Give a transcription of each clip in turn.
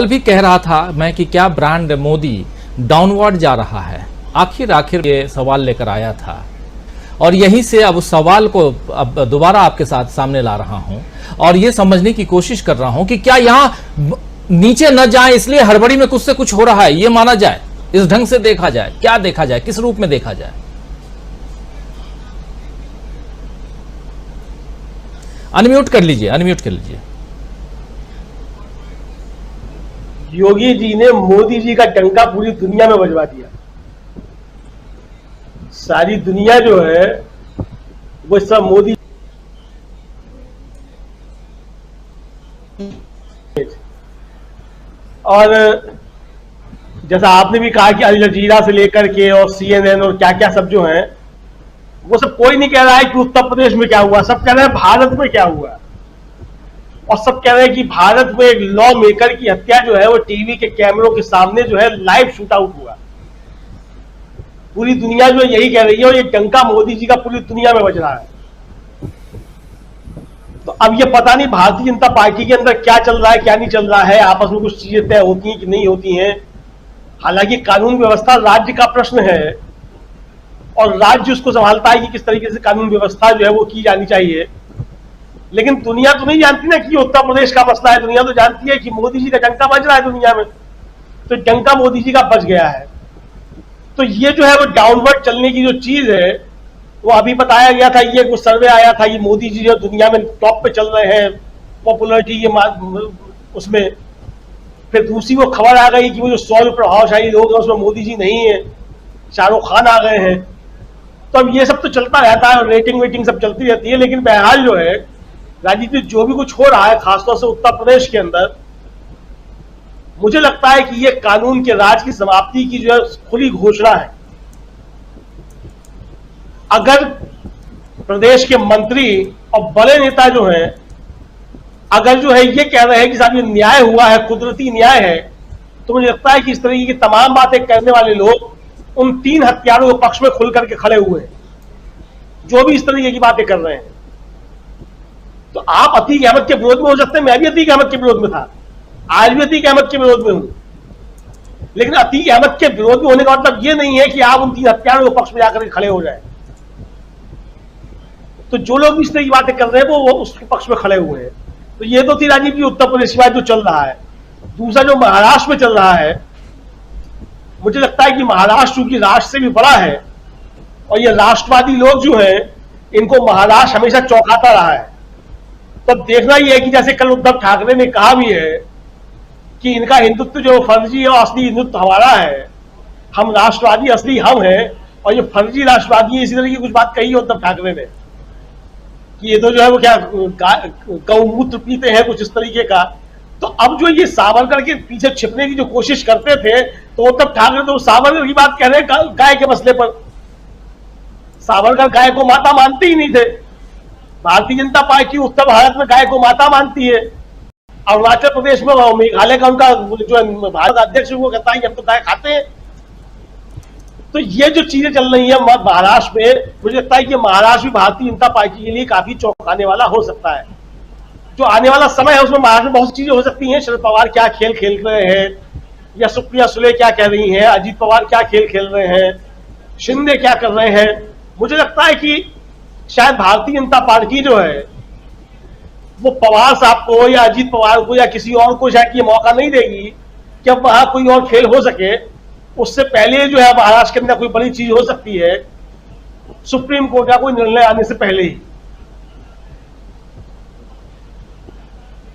कल भी कह रहा था मैं कि क्या ब्रांड मोदी डाउनवर्ड जा रहा है। आखिर ये सवाल लेकर आया था और यहीं से अब उस सवाल को अब दोबारा आपके साथ सामने ला रहा हूं और ये समझने की कोशिश कर रहा हूं कि क्या यहां नीचे न जाए इसलिए हड़बड़ी में कुछ से कुछ हो रहा है, ये माना जाए, इस ढंग से देखा जाए, क्या देखा जाए, किस रूप में देखा जाए। अनम्यूट कर लीजिए, अनम्यूट कर लीजिए। योगी जी ने मोदी जी का डंका पूरी दुनिया में बजवा दिया। सारी दुनिया जो है वो सब मोदी और जैसा आपने भी कहा कि अल जजीरा से लेकर के और CNN और क्या क्या सब जो है वो सब कोई नहीं कह रहा है कि उत्तर प्रदेश में क्या हुआ, सब कह रहे हैं भारत में क्या हुआ। और सब कह रहे हैं कि भारत में एक लॉ मेकर की हत्या जो है वो टीवी के कैमरों के सामने जो है लाइव शूट आउट हुआ। पूरी दुनिया जो यही कह रही है और ये डंका मोदी जी का पूरी दुनिया में बज रहा है। तो अब ये पता नहीं भारतीय जनता पार्टी के अंदर क्या चल रहा है क्या नहीं चल रहा है, आपस में कुछ चीजें तय होती हैं कि नहीं होती हैं। हालांकि कानून व्यवस्था राज्य का प्रश्न है और राज्य उसको संभालता है कि किस तरीके से कानून व्यवस्था जो है वो की जानी चाहिए। लेकिन दुनिया तो नहीं जानती ना कि उत्तर प्रदेश का मसला है, दुनिया तो जानती है कि मोदी जी का डंका बज रहा है दुनिया में, तो डंका मोदी जी का बज गया है। तो ये जो है वो डाउनवर्ड चलने की जो चीज है वो अभी बताया गया था, ये कुछ सर्वे आया था, ये मोदी जी जो दुनिया में टॉप पे चल रहे हैं पॉपुलरिटी ये उसमें। फिर दूसरी वो खबर आ गई कि वो जो 100 प्रभावशाली लोग हैं उसमें मोदी जी नहीं है, शाहरुख खान आ गए हैं। तो अब ये सब तो चलता रहता है, रेटिंग वेटिंग सब चलती रहती है। लेकिन बहरहाल जो है राजनीति जो भी कुछ हो रहा है खासतौर से उत्तर प्रदेश के अंदर, मुझे लगता है कि ये कानून के राज की समाप्ति की जो है खुली घोषणा है। अगर प्रदेश के मंत्री और बड़े नेता जो हैं अगर जो है ये कह रहे हैं कि साहब ये न्याय हुआ है, कुदरती न्याय है, तो मुझे लगता है कि इस तरीके की तमाम बातें करने वाले लोग उन 3 हत्यारों के पक्ष में खुल करके खड़े हुए हैं जो भी इस तरीके की बातें कर रहे हैं। तो आप अतीक अहमद के विरोध में हो सकते हैं, मैं भी अतीक अहमद के विरोध में था, आज भी अतीक अहमद के विरोध में हूं। लेकिन अतीक अहमद के विरोध में होने का मतलब यह नहीं है कि आप उन 3 हत्यारों के पक्ष में जाकर खड़े हो जाए। तो जो लोग भी इस तरह की बातें कर रहे हैं वो उसके पक्ष में खड़े हुए हैं। तो ये तो थी राजनीति उत्तर प्रदेश में जो चल रहा है। दूसरा जो महाराष्ट्र में चल रहा है, मुझे लगता है कि महाराष्ट्र चूंकि राष्ट्र से भी बड़ा है और ये राष्ट्रवादी लोग जो है इनको महाराष्ट्र हमेशा चौंकाता रहा है। तो देखना यह है कि जैसे कल उद्धव ठाकरे ने कहा भी है कि इनका हिंदुत्व जो फर्जी है और असली हिंदुत्व हमारा है, हम राष्ट्रवादी असली हम हैं और ये फर्जी राष्ट्रवादी है, इसी तरह की कुछ बात कही है उद्धव ठाकरे ने कि ये तो जो है वो क्या गौमूत्र पीते हैं, कुछ इस तरीके का। तो अब जो ये सावरकर के पीछे छिपने की जो कोशिश करते थे तो उद्धव ठाकरे तो सावरकर की बात कह रहे हैं गाय के मसले पर। सावरकर गाय को माता मानते ही नहीं थे। भारतीय जनता पार्टी उत्तर भारत में गाय को माता मानती है। अरुणाचल प्रदेश में मेघालय का उनका जो भारत अध्यक्ष वो कहता है कि हम तो गाय खाते हैं। तो ये जो चीजें चल रही है महाराष्ट्र में, मुझे लगता है कि महाराष्ट्र भी भारतीय जनता पार्टी के लिए काफी चौंकाने वाला हो सकता है। जो आने वाला समय है उसमें महाराष्ट्र में बहुत सी चीजें हो सकती हैं। शरद पवार क्या खेल खेल रहे हैं या सुप्रिया सुले क्या कह रही हैं, अजीत पवार क्या खेल खेल रहे हैं, शिंदे क्या कर रहे हैं। मुझे लगता है कि शायद भारतीय जनता पार्टी जो है वो पवार साहब को या अजीत पवार को या किसी और को शायद ये मौका नहीं देगी कि अब वहां कोई और खेल हो सके। उससे पहले जो है महाराष्ट्र के अंदर कोई बड़ी चीज हो सकती है, सुप्रीम कोर्ट का कोई निर्णय आने से पहले ही।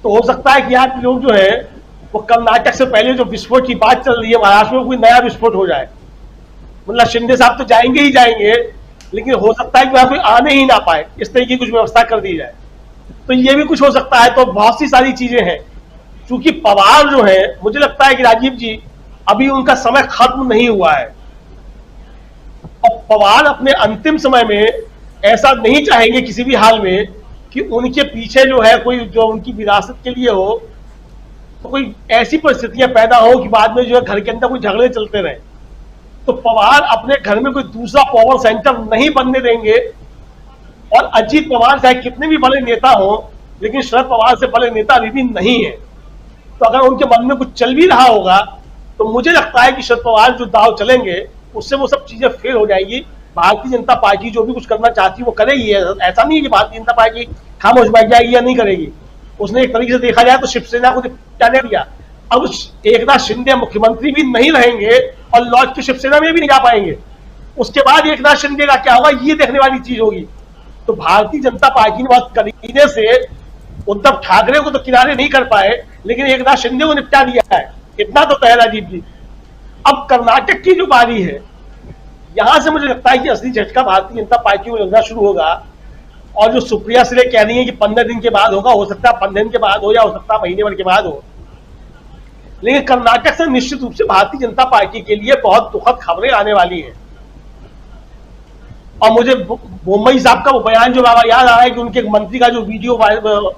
तो हो सकता है कि यहाँ के लोग जो है वो कर्नाटक से पहले जो विस्फोट की बात चल रही है महाराष्ट्र में कोई नया विस्फोट हो जाए। मतलब शिंदे साहब तो जाएंगे ही जाएंगे, लेकिन हो सकता है कि वहां कोई आने ही ना पाए, इस तरह की कुछ व्यवस्था कर दी जाए। तो ये भी कुछ हो सकता है। तो बहुत सी सारी चीजें हैं। क्योंकि पवार जो है, मुझे लगता है कि राजीव जी अभी उनका समय खत्म नहीं हुआ है और पवार अपने अंतिम समय में ऐसा नहीं चाहेंगे किसी भी हाल में कि उनके पीछे जो है कोई जो उनकी विरासत के लिए हो, तो कोई ऐसी परिस्थितियां पैदा हो कि बाद में जो है घर के अंदर कोई झगड़े चलते रहे। तो पवार अपने घर में कोई दूसरा पावर सेंटर नहीं बनने देंगे। और अजीत पवार चाहे कितने भी बड़े नेता हो, लेकिन शरद पवार से बड़े नेता अभी भी नहीं है। तो अगर उनके मन में कुछ चल भी रहा होगा तो मुझे लगता है कि शरद पवार जो दाव चलेंगे उससे वो सब चीजें फेल हो जाएगी। भारतीय जनता पार्टी जो भी कुछ करना चाहती है वो करेगी। ऐसा नहीं है कि भारतीय जनता पार्टी खामोश बैठ जाएगी या नहीं करेगी। उसने एक तरीके से देखा जाए तो शिवसेना को निपटाने दिया। अब एकनाथ शिंदे मुख्यमंत्री भी नहीं रहेंगे और लौट के शिवसेना में भी नहीं जा पाएंगे। उसके बाद एकनाथ शिंदे का क्या होगा ये देखने वाली चीज होगी। तो भारतीय जनता पार्टी ने बहुत करीने से उद्धव ठाकरे को तो किनारे नहीं कर पाए, लेकिन एकनाथ शिंदे को निपटा दिया है, इतना तो तय राजीव जी। अब कर्नाटक की जो बारी है, यहां से मुझे लगता है कि असली झटका भारतीय जनता पार्टी को लगना शुरू होगा। और जो सुप्रिया सुले कह रही है कि 15 दिन के बाद होगा, हो सकता है 15 दिन के बाद हो या हो सकता है महीने भर के बाद हो, लेकिन कर्नाटक से निश्चित रूप से भारतीय जनता पार्टी के लिए बहुत दुखद खबरें आने वाली हैं। और मुझे बोम्मई साहब का वो बयान जो बाबा याद आ रहा है कि उनके मंत्री का जो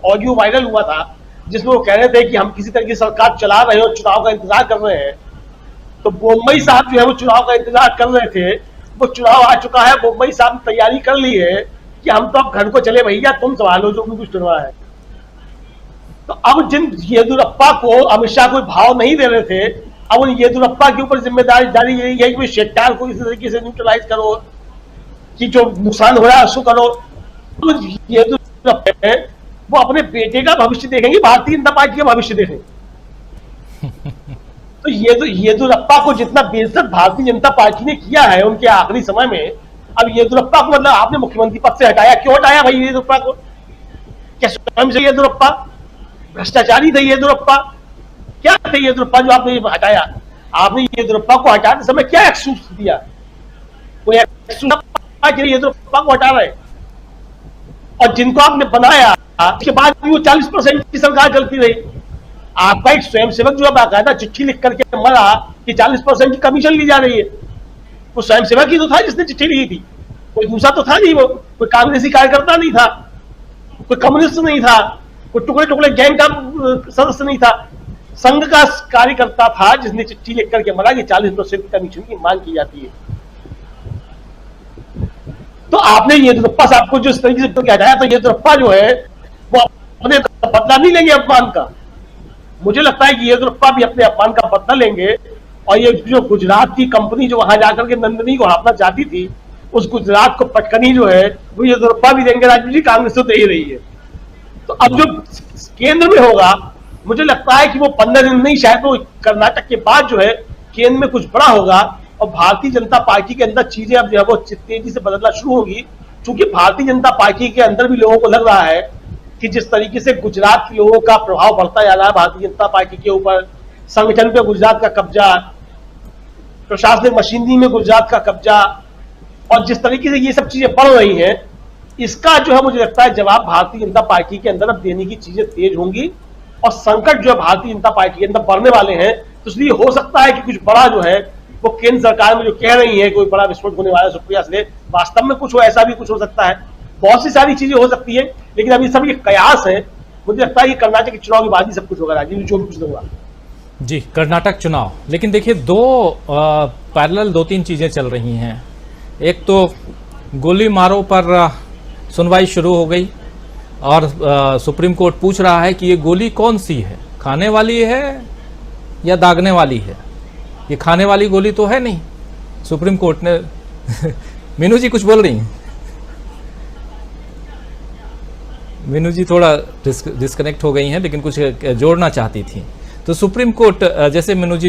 ऑडियो वायरल हुआ था, जिसमें वो कह रहे थे कि हम किसी तरह की सरकार चला रहे हैं और चुनाव का इंतजार कर रहे हैं। तो बोम्मई साहब जो है वो चुनाव का इंतजार कर रहे थे, वो चुनाव आ चुका है। बोम्मई साहब ने तैयारी कर ली है कि हम तो अब घर को चले भैया, तुम संभालो जो भी कुछ करना है। तो अब जिन येदियुरप्पा को अमित शाह कोई भाव नहीं दे रहे थे, अब उन येदियुरप्पा के ऊपर जिम्मेदारी यही है कि शेट्टार को इसी तरीके से न्यूट्रलाइज करो कि जो नुकसान हो रहा है उसको करो। तो येदियुरप्पा वो अपने बेटे का भविष्य देखेंगे, भारतीय जनता पार्टी का भविष्य देखेंगे। तो येदियुरप्पा को जितना बेइज्जत भारतीय जनता पार्टी ने किया है उनके आखिरी समय में, अब येदियुरप्पा को मतलब आपने मुख्यमंत्री पद से हटाया, क्यों हटाया भाई येदियुरप्पा को? क्या स्वयं से येदियुरप्पा भ्रष्टाचारी थे? येदियुरप्पा क्या थे? येदियुरप्पा जो आपने हटाया, आपने येदियुरप्पा को हटाते समय क्या एक्सक्यूज दिया? कोई एक्सक्यूज येदियुरप्पा को हटा रहे। और जिनको आपने बनाया उसके बाद भी वो 40% की सरकार चलती रही। आपका एक स्वयंसेवक जो है बाकायदा चिट्ठी लिख करके मरा कि 40% की कमीशन ली जा रही है। वो स्वयंसेवक ही तो था जिसने चिट्ठी ली थी, कोई दूसरा तो था नहीं। वो कोई कांग्रेसी कार्यकर्ता नहीं था, कोई कम्युनिस्ट नहीं था, कोई टुकड़े टुकड़े गैंग का सदस्य नहीं था, संघ का कार्यकर्ता था जिसने चिट्ठी लिख करके मरा कि 40% कमीशन की मांग की जाती है। तो आपने येदियुरप्पा साहब को जो इस तरीके से हटाया, तो येदियुरप्पा जो है वो अपने बदला नहीं लेंगे अपमान का। मुझे लगता है कि येदियुरप्पा भी अपने अपमान का बदला लेंगे। और ये जो गुजरात की कंपनी जो वहां जाकर के नंदनी को हड़पना चाहती थी, उस गुजरात को पटकनी जो है वो येदियुरप्पा भी देंगे। राजू जी, कांग्रेस तो दे ही रही है। तो अब जो केंद्र में होगा, मुझे लगता है कि वो 15 दिन नहीं, शायद वो कर्नाटक के बाद जो है केंद्र में कुछ बड़ा होगा। और भारतीय जनता पार्टी के अंदर चीजें अब जो है वो तेजी से बदलना शुरू होगी, क्योंकि भारतीय जनता पार्टी के अंदर भी लोगों को लग रहा है कि जिस तरीके से गुजरात के लोगों का प्रभाव बढ़ता जा रहा है भारतीय जनता पार्टी के ऊपर, संगठन पे गुजरात का कब्जा, प्रशासनिक मशीनरी में गुजरात का कब्जा, और जिस तरीके से ये सब चीजें बढ़ रही हैं, इसका जो है मुझे लगता है जवाब भारतीय जनता पार्टी के अंदर अब देने की चीजें तेज होंगी। और संकट जो है भारतीय जनता पार्टी के अंदर बढ़ने वाले हैं। तो इसलिए हो सकता है कि कुछ बड़ा जो है वो केंद्र सरकार में जो कह रही है कोई बड़ा विस्फोट होने वाला है सुप्रिया सुले, वास्तव में कुछ हो, ऐसा भी कुछ हो सकता है। बहुत सी सारी चीजें हो सकती है, लेकिन अभी सब ये कयास है। मुझे लगता है कि कर्नाटक के चुनाव के बाद ही सब कुछ होगा। राजीव, जो भी कुछ होगा जी, कर्नाटक चुनाव। लेकिन देखिए, पैरेलल 2-3 चीजें चल रही हैं। एक तो गोली मारो पर सुनवाई शुरू हो गई और सुप्रीम कोर्ट पूछ रहा है कि ये गोली कौन सी है, खाने वाली है या दागने वाली है? ये खाने वाली गोली तो है नहीं, सुप्रीम कोर्ट ने मीनू जी कुछ बोल रही हैं? मीनू जी थोड़ा डिस्कनेक्ट हो गई हैं, लेकिन कुछ जोड़ना चाहती थी। तो सुप्रीम कोर्ट, जैसे मीनू जी